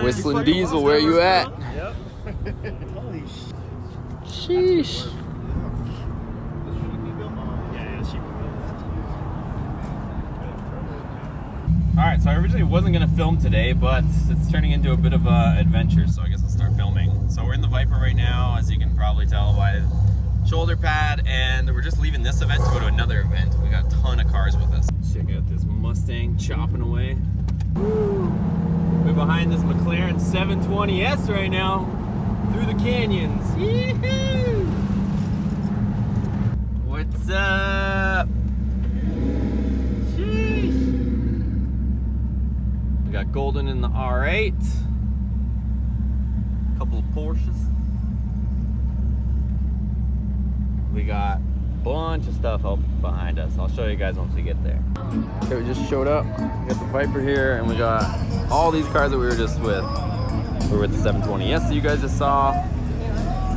Whistling Diesel, where you at? Yep. Holy sheesh. Alright, so I originally wasn't going to film today, but it's turning into a bit of an adventure, so I guess I'll start filming. So we're in the Viper right now, as you can probably tell by the shoulder pad, and we're just leaving this event to go to another event. We got a ton of cars with us. Check out this Mustang chopping away. Woo. We're behind this McLaren 720S right now, through the canyons. Yee-hoo! What's up? We got Golden in the R8, a couple of Porsches. We got a bunch of stuff up behind us. I'll show you guys once we get there. Okay, we just showed up. We got the Viper here, and we got all these cars that we were just with. We were with the 720S that you guys just saw.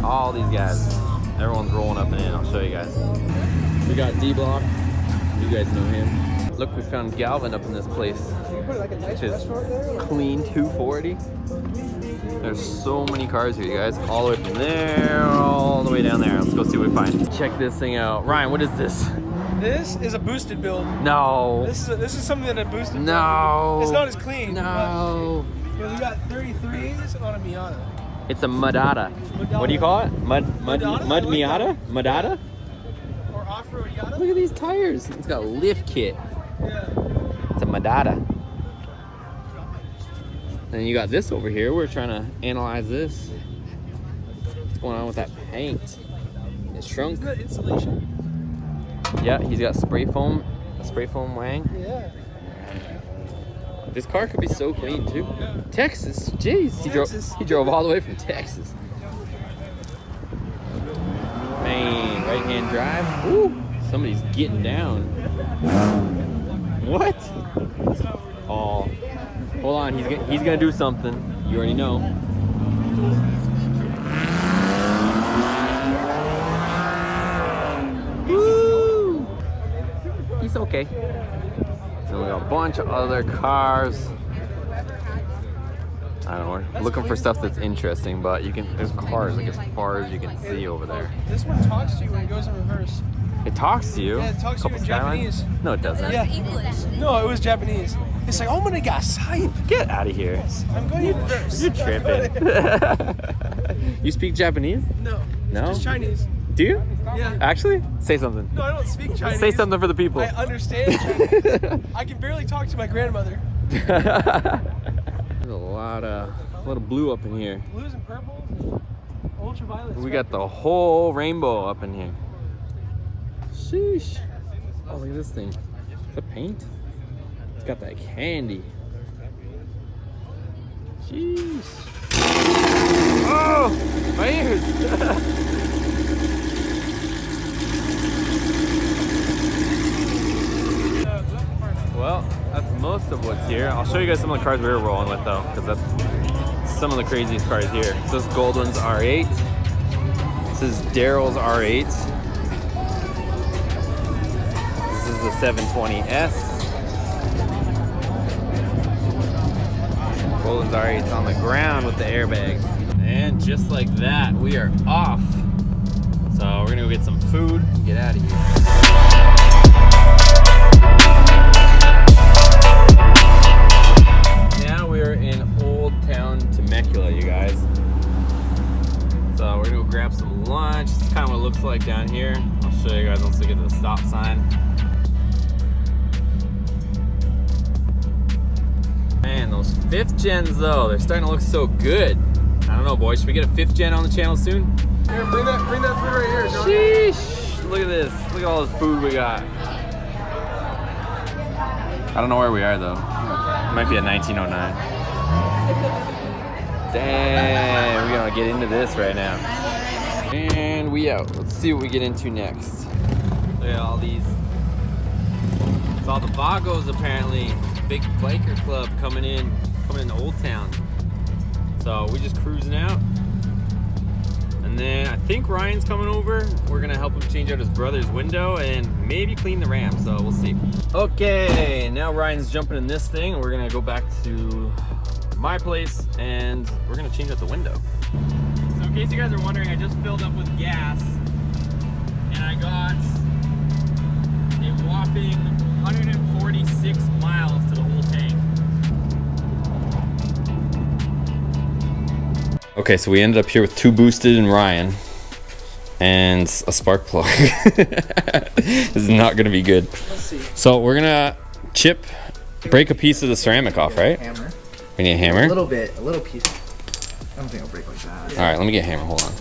All these guys. Everyone's rolling up and in. I'll show you guys. We got D-Block. You guys know him. Look, we found Galvin up in this place. Which is clean 240. There's so many cars here, you guys. All the way from there, all the way down there. Let's go see what we find. Check this thing out. Ryan, what is this? This is a boosted build. No. This is something that a boosted No. build. It's not as clean. No. But we got 33s on a Miata. It's a Madata. What do you call it? Miata? Madata? Or off-road Yata? Look at these tires. It's got a lift kit. Yeah. It's a Madata. And you got this over here. We're trying to analyze this. What's going on with that paint? It's shrunk. Isn't that insulation? Yeah, he's got spray foam. A spray foam wang. Yeah. This car could be so clean too. Yeah. Texas, jeez. He drove all the way from Texas. Man, right-hand drive. Woo! Somebody's getting down. What? Oh, hold on. He's gonna do something. You already know. Woo! He's okay. And we got a bunch of other cars. I don't know, we're looking for stuff that's interesting, but there's cars like as far as you can see over there. This one talks to you when it goes in reverse. It talks to you? Yeah, it talks to you in Japanese. No, it doesn't. Yeah. No, it was Japanese. It's like, oh my god, get out of here. Yes, I'm going in reverse. You're tripping. You speak Japanese? No. No? Just Chinese. Do you? Yeah. Actually? Say something. No, I don't speak Chinese. Say something for the people. I understand Chinese. I can barely talk to my grandmother. There's a lot of blue up in here. Blues and purple, ultraviolet. We got the whole rainbow up in here. Sheesh. Oh, look at this thing. Is that paint? It's got that candy. Jeez. Oh, my ears. Well, that's most of what's here. I'll show you guys some of the cars we were rolling with though, because that's some of the craziest cars here. So this Goldwyn's R8. This is Daryl's R8. This is the 720S. Goldwyn's R8's on the ground with the airbags. And just like that, we are off. So we're gonna go get some food and get out of here. We're in Old Town Temecula, you guys. So we're gonna go grab some lunch. This is kind of what it looks like down here. I'll show you guys once we get to the stop sign. Man, those 5th gens though, they're starting to look so good. I don't know, boys. Should we get a 5th gen on the channel soon? Here, bring that food right here. Sheesh! Look at this. Look at all this food we got. I don't know where we are though. It might be a 1909. Damn, we're gonna get into this right now. And we out. Let's see what we get into next. Look at all these. It's all the Vagos apparently. Big biker club coming into Old Town. So we just cruising out. And then I think Ryan's coming over. We're gonna help him change out his brother's window and maybe clean the ramp, so we'll see. Okay, now Ryan's jumping in this thing and we're gonna go back to my place, and we're gonna change out the window. So in case you guys are wondering, I just filled up with gas, and I got a whopping 146 miles to the whole tank. Okay, so we ended up here with 2 boosted and Ryan, and a spark plug. This is not gonna be good. Let's see. So we're gonna break a piece of the ceramic off, right? Hammer. We need a hammer? A little piece. I don't think I'll break like that. All right, let me get a hammer, hold on.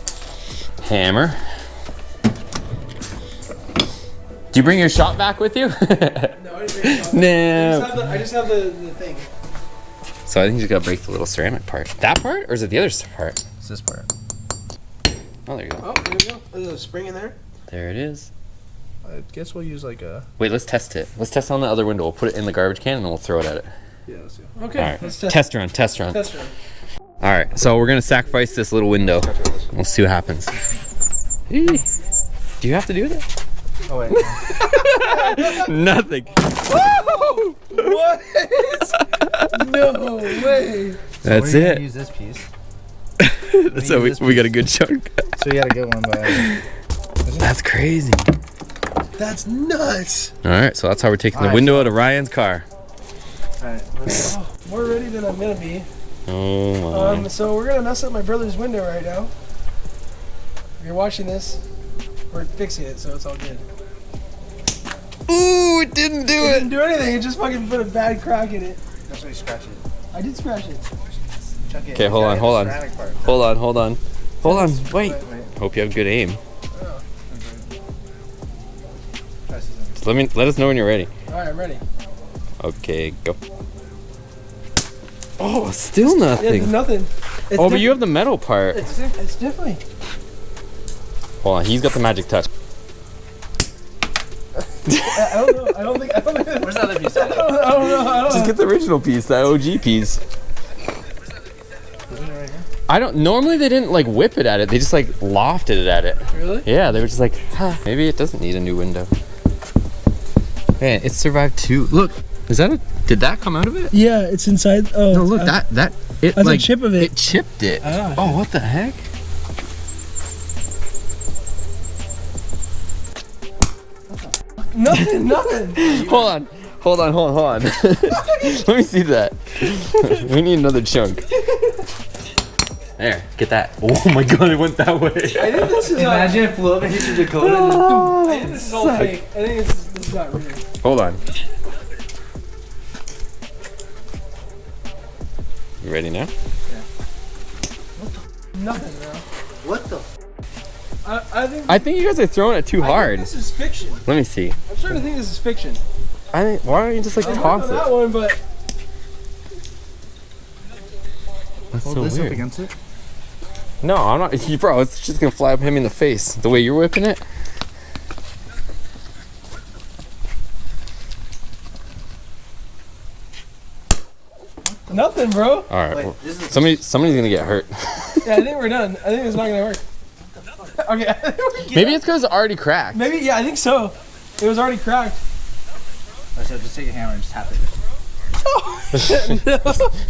Hammer. Do you bring your shop vac with you? No, I didn't break it. No. I just have the thing. So I think you just gotta break the little ceramic part. That part, or is it the other part? It's this part. Oh, there you go. Oh, there we go. There's a spring in there. There it is. I guess we'll use like a... Wait, let's test it. Let's test it on the other window. We'll put it in the garbage can and then we'll throw it at it. Yeah, let's do it. Okay, All right, let's test run. Test run. All right, so we're gonna sacrifice this little window. We'll see what happens. Eee. Do you have to do that? Oh, wait. Nothing. What? No way. That's We're gonna it. use this piece. So we got a good chunk. So we got a good one, but... That's crazy. That's nuts. All right, so that's how we're taking the All right, window out of Ryan's car. Alright, more ready than I'm gonna be. Oh my. So we're gonna mess up my brother's window right now. If you're watching this, we're fixing it, so it's all good. Ooh, it didn't do It it. didn't do anything, it just fucking put a bad crack in it. That's why you scratch it. I did scratch it. Chuck it. Okay, hold on. Hold on. Wait. Hope you have good aim. So let us know when you're ready. Alright, I'm ready. Okay, go. Oh, still Yeah, nothing. there's nothing. It's Oh, but you have the metal part. It's different. Hold on, he's got the magic touch. I don't know. I don't think. Where's the other piece at? I don't know. Just get the original piece, the OG piece. I don't. Normally they didn't like whip it at it. They just like lofted it at it. Really? Yeah, they were just like, huh, maybe it doesn't need a new window. Man, it survived 2. Look, is that a? Did that come out of it? Yeah, it's inside. Oh, No, look, it that's like a chip of it. It chipped it. Ah. Oh, what the heck? Nothing. Hold on. Let me see that. We need another chunk. There, get that. Oh my god, it went that way. I think this is. Imagine it flew up and hit your Dakota. I think this is all fake. I think this is not real. Hold on. You ready now? Nothing, bro. What the? I think you guys are throwing it too hard. This is fiction. Let me see. I'm starting to think this is fiction. I think. Why don't you just like I toss worked on that it? one, but That's Hold so this weird. up against it. No, I'm not. Bro, it's just gonna fly up him in the face. The way you're whipping it. nothing, bro. All right. Wait, well, this is- somebody's gonna get hurt. Yeah, I think we're done. I think it's not gonna work. Okay. Maybe it's because it's already cracked. Maybe. Yeah, I think so. It was already cracked. Alright, so just take a hammer and just tap it. It's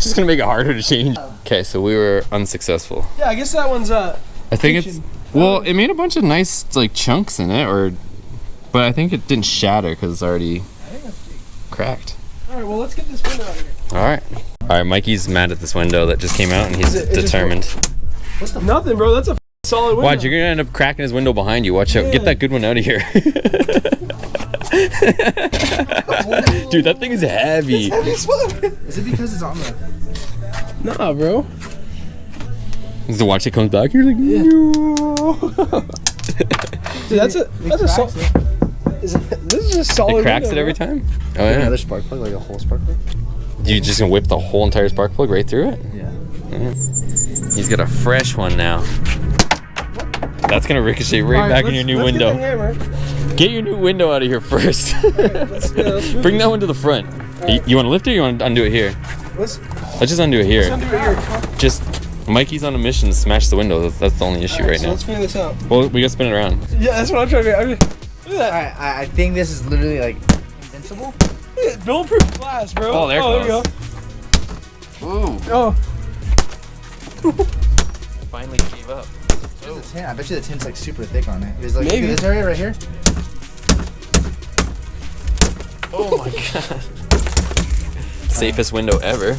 just gonna make it harder to change. Okay, so we were unsuccessful. Yeah, I guess that one's I think it's. Fiction. Well, it made a bunch of nice like chunks in it, but I think it didn't shatter because it's already cracked. All right. Well, let's get this window out of here. All right. Mikey's mad at this window that just came out, and he's It just determined. Nothing, bro. That's a solid window. Watch, you're gonna end up cracking his window behind you. Watch out. Get Yeah. that good one out of here. Dude, that thing is heavy. It's fun. Is it because it's on the? Nah, bro. So watch it comes back. You're like, no. Dude, that's a solid. This is a solid. It cracks it window, every bro. time. Oh yeah. Another spark plug, like a whole spark plug. You just gonna whip the whole entire spark plug right through it? Yeah. He's got a fresh one now. That's gonna ricochet right All back in your new let's window. Get the hammer. Get your new window out of here first. Let's move Bring it. that one to the front. You want to lift it or you want to undo it here? Let's Let's just undo it here. undo it here. Just, Mikey's on a mission to smash the window. That's the only issue right So now. let's figure this out. Well, we gotta spin it around. Yeah, that's what I'm trying to do. Look at that. Alright, I think this is literally like invincible. Bulletproof glass, bro. Oh, there it you go. goes. Ooh. Oh. Finally gave up. Where's the tin? I bet you the tin's like super thick on it. It's like Maybe. this area right here. Oh my god. Safest window ever.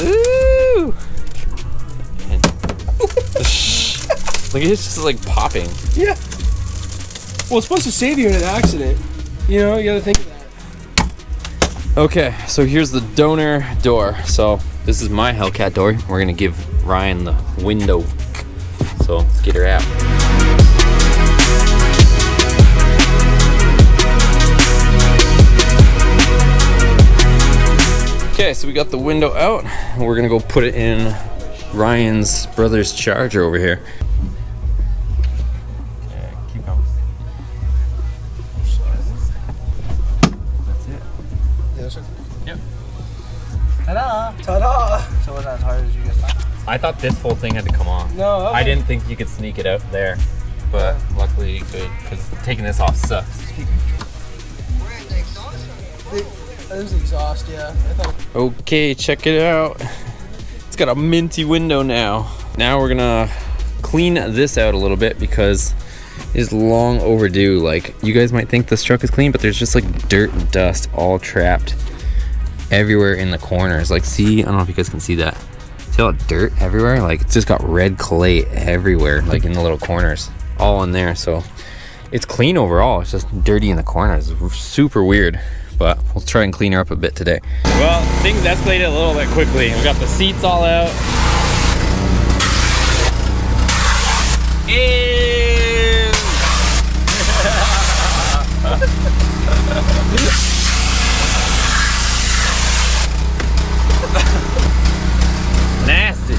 Ooh. Look, it's just like popping. Yeah. Well, it's supposed to save you in an accident. You know, you gotta think of that. Okay, so here's the donor door. So this is my Hellcat door. We're gonna give Ryan the window. So let's get her out. Okay, so we got the window out. And we're gonna go put it in Ryan's brother's Charger over here. Okay, keep going. That's it. Yep. Ta-da! Ta-da! So was that as hard as you guys thought? I thought this whole thing had to come off. No, okay. I didn't think you could sneak it out there, but luckily you could, because taking this off sucks. There's the exhaust, yeah. I thought. Okay, check it out. It's got a minty window now. Now we're gonna clean this out a little bit because it's long overdue. Like, you guys might think this truck is clean, but there's just like dirt and dust all trapped everywhere in the corners. Like, see, I don't know if you guys can see that. See all the dirt everywhere? Like, it's just got red clay everywhere, like in the little corners, all in there. So it's clean overall. It's just dirty in the corners. It's super weird, but we'll try and clean her up a bit today. Well, things escalated a little bit quickly. We got the seats all out. Nasty.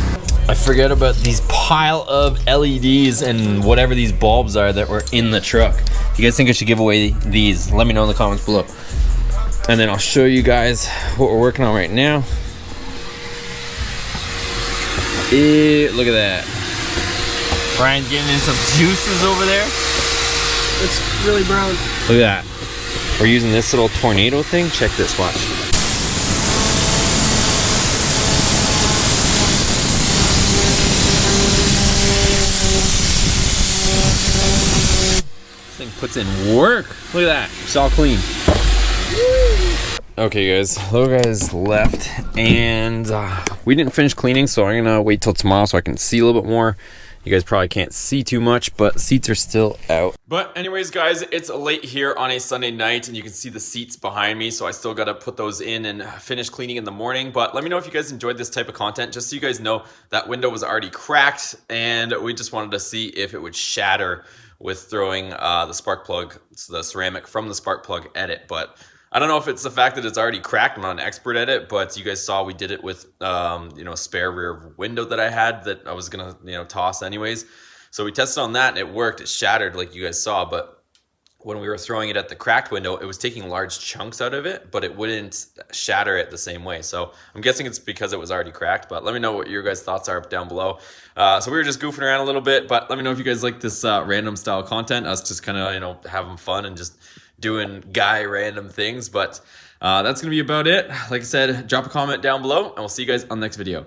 I forget about these pile of LEDs and whatever these bulbs are that were in the truck. If you guys think I should give away these, let me know in the comments below. And then I'll show you guys what we're working on right now. Look at that. Brian's getting in some juices over there. It's really brown. Look at that. We're using this little tornado thing. Check this, watch. This thing puts in work. Look at that. It's all clean. Okay guys, little guys left and we didn't finish cleaning, so I'm gonna wait till tomorrow so I can see a little bit more. You guys probably can't see too much, but seats are still out. But anyways guys, it's late here on a Sunday night and you can see the seats behind me, so I still gotta put those in and finish cleaning in the morning. But let me know if you guys enjoyed this type of content. Just so you guys know, that window was already cracked and we just wanted to see if it would shatter with throwing the spark plug, the ceramic from the spark plug at it. But I don't know if it's the fact that it's already cracked. I'm not an expert at it, but you guys saw we did it with you know, a spare rear window that I had that I was gonna, you know, toss anyways. So we tested on that and it worked. It shattered like you guys saw, but when we were throwing it at the cracked window, it was taking large chunks out of it, but it wouldn't shatter it the same way. So I'm guessing it's because it was already cracked, but let me know what your guys' thoughts are down below. So we were just goofing around a little bit, but let me know if you guys like this random style content, us just kind of, you know, having fun and just doing guy random things. But that's gonna be about it. Like I said, drop a comment down below and we'll see you guys on the next video.